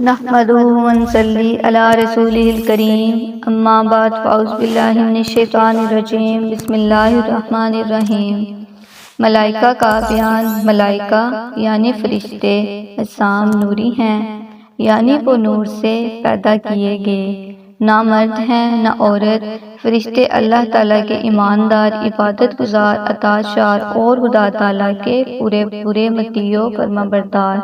نحمده ونصلي على رسوله الكريم اما بعد فاعوذ باللہ من الشیطان الرجیم بسم اللہ الرحمن الرحیم۔ ملائکہ کا بیان۔ ملائکہ یعنی فرشتے اجسام نوری ہیں، یعنی وہ نور سے پیدا کیے گئے، نہ مرد ہیں نہ عورت۔ فرشتے اللہ تعالیٰ کے ایماندار، عبادت گزار، اطاعت شار اور خدا تعالیٰ کے پورے مطیع و فرمانبردار،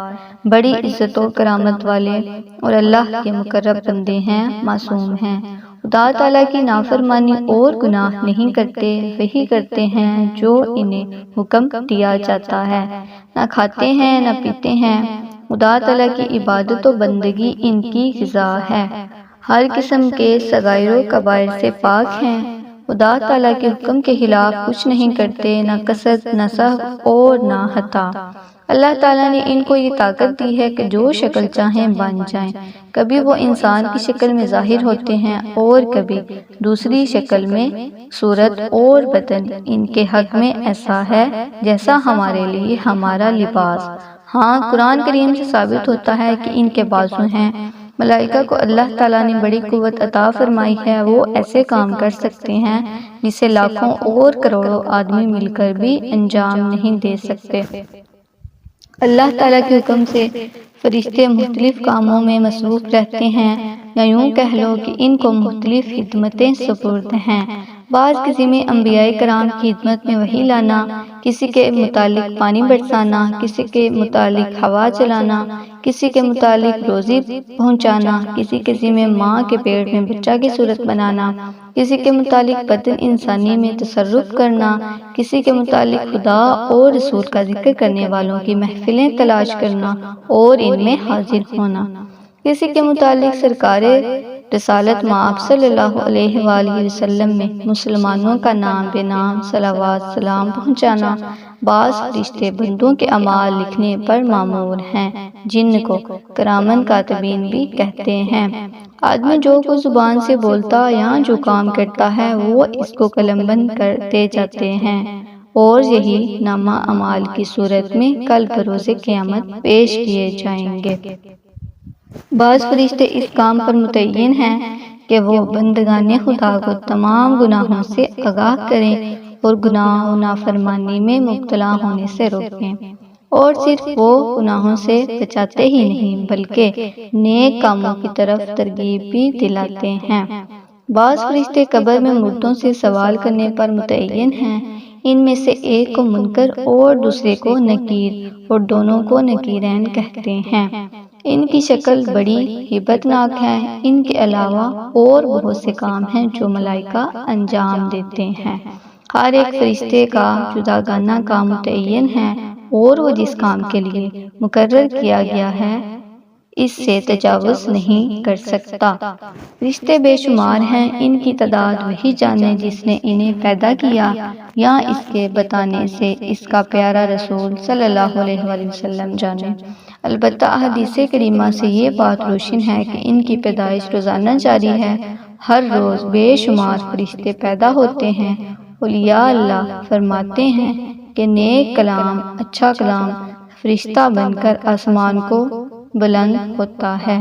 بڑی عزت و کرامت والے اور اللہ کے مقرب بندے ہیں، معصوم ہیں۔ خدا تعالیٰ کی نافرمانی اور گناہ نہیں کرتے، وہی کرتے ہیں جو انہیں حکم دیا جاتا ہے، نہ کھاتے ہیں نہ پیتے ہیں۔ خدا تعالیٰ کی عبادت و بندگی ان کی غذا ہے، ہر قسم کے صغائر و کبائر سے پاک ہیں۔ خدا تعالیٰ کے حکم کے خلاف کچھ نہیں کرتے، نہ قصد نہ سہو اور نہ خطا۔ اللہ تعالیٰ نے ان کو یہ طاقت دی ہے کہ جو شکل چاہیں بن جائیں، کبھی وہ انسان کی شکل میں ظاہر ہوتے ہیں اور کبھی دوسری شکل میں۔ صورت اور بدن ان کے حق میں ایسا ہے جیسا ہمارے لیے ہمارا لباس۔ ہاں، قرآن کریم سے ثابت ہوتا ہے کہ ان کے بازو ہیں۔ ملائکہ کو اللہ تعالیٰ نے بڑی قوت عطا فرمائی ہے، وہ ایسے کام کر سکتے ہیں جسے لاکھوں اور کروڑوں آدمی مل کر بھی انجام نہیں دے سکتے۔ اللہ تعالیٰ کے حکم سے فرشتے مختلف کاموں میں مصروف رہتے ہیں، یا یوں کہہ لو کہ ان کو مختلف خدمتیں سپرد ہیں۔ بعض کسی میں انبیاء کرام کی خدمت میں وحی لانا، کسی کے متعلق پانی برسانا، کسی کے متعلق ہوا چلانا، کسی کے متعلق روزی پہنچانا، کسی میں ماں کے پیٹ میں بچہ کی صورت بنانا، کسی کے متعلق بدن انسانی میں تصرف کرنا، کسی کے متعلق خدا اور رسول کا ذکر کرنے والوں کی محفلیں تلاش کرنا اور ان میں حاضر ہونا، کسی کے متعلق سرکار رسالت مآب صلی اللہ علیہ وآلہ وسلم میں مسلمانوں کا نام بے نام صلوات سلام پہنچانا۔ بعض فرشتے بندوں کے اعمال لکھنے پر مامور ہیں، جن کو کرامن کاتبین بھی کہتے ہیں۔ آدمی جو کچھ زبان سے بولتا یا جو کام کرتا ہے وہ اس کو قلم بند کرتے جاتے ہیں، اور یہی نامہ اعمال کی صورت میں کل بروز قیامت پیش کیے جائیں گے۔ بعض فرشتے اس کام پر متعین ہیں کہ وہ بندگان خدا کو تمام گناہوں سے آگاہ کریں اور گناہ و نافرمانی میں مبتلا ہونے سے روکیں، اور صرف وہ گناہوں سے بچاتے ہی نہیں بلکہ نیک کاموں کی طرف ترغیب بھی دلاتے ہیں۔ بعض فرشتے قبر میں مردوں سے سوال کرنے پر متعین ہیں، ان میں سے ایک کو منکر اور دوسرے کو نکیر، اور دونوں کو نکیرین کہتے ہیں۔ ان کی شکل بڑی ہیبت ناک ہے۔ ان کے علاوہ اور بہت سے کام ہیں جو ملائکہ انجام دیتے ہیں۔ ہر ایک فرشتے کا جداگانہ کام متعین ہے، اور وہ جس کام کے لیے مقرر کیا گیا ہے اس سے تجاوز نہیں کر سکتا۔ فرشتے بے شمار ہیں، ان کی تعداد وہی جانے جس نے انہیں پیدا کیا، یا اس کے بتانے سے اس کا پیارا رسول صلی اللہ علیہ وآلہ وسلم جانے۔ البتہ حدیث کریمہ سے یہ بات روشن ہے کہ ان کی پیدائش روزانہ جاری ہے، ہر روز بے شمار فرشتے پیدا ہوتے ہیں۔ اولیاء اللہ فرماتے ہیں کہ نیک کلام، اچھا کلام فرشتہ بن کر آسمان کو بلند ہوتا ہے۔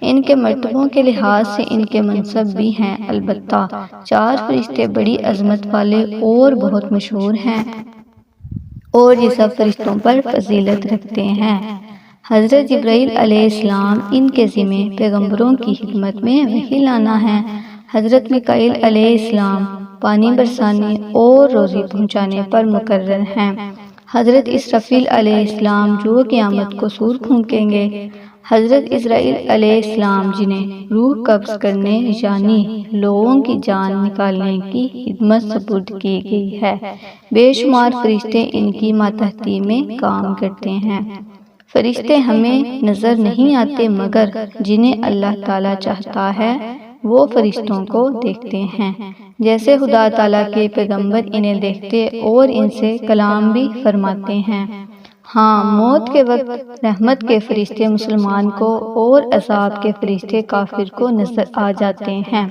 ان کے مرتبوں کے لحاظ سے ان کے منصب بھی ہیں، البتہ 4 فرشتے بڑی عظمت والے اور بہت مشہور ہیں، اور یہ سب فرشتوں پر فضیلت رکھتے ہیں۔ حضرت جبرائیل علیہ السلام، ان کے ذمہ پیغمبروں کی خدمت میں وحی لانا ہے۔ حضرت میکائیل علیہ السلام پانی برسانے اور روزی پہنچانے پر مقرر ہیں۔ حضرت اسرافیل علیہ السلام جو قیامت کو سور پھونکیں گے۔ حضرت عزرائیل علیہ السلام جنہیں روح قبض کرنے یعنی لوگوں کی جان نکالنے کی خدمت سپرد کی گئی ہے۔ بے شمار فرشتے ان کی ماتحتی میں کام کرتے ہیں۔ فرشتے ہمیں نظر نہیں آتے، مگر جنہیں اللہ تعالیٰ چاہتا ہے وہ فرشتوں کو دیکھتے ہیں، جیسے خدا تعالیٰ کے پیغمبر انہیں دیکھتے اور ان سے کلام بھی فرماتے ہیں۔ ہاں، موت کے وقت رحمت کے فرشتے مسلمان کو اور عذاب کے فرشتے کافر کو نظر آ جاتے ہیں۔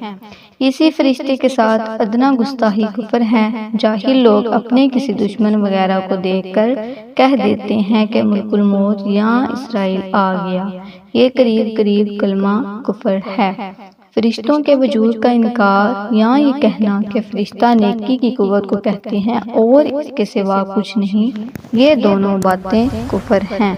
اسی فرشتے کے ساتھ ادنا گستاخی کفر ہے۔ جاہل لوگ اپنے کسی دشمن وغیرہ کو دیکھ کر کہہ دیتے ہیں کہ ملک الموت یا اسرائیل آ گیا۔ یہ قریب قریب کلمہ کفر ہے۔ فرشتوں کے وجود کا انکار یا یہ کہنا کہ فرشتہ نیکی کی قوت کو کہتے ہیں اور اس کے سوا کچھ نہیں، یہ دونوں باتیں کفر ہیں۔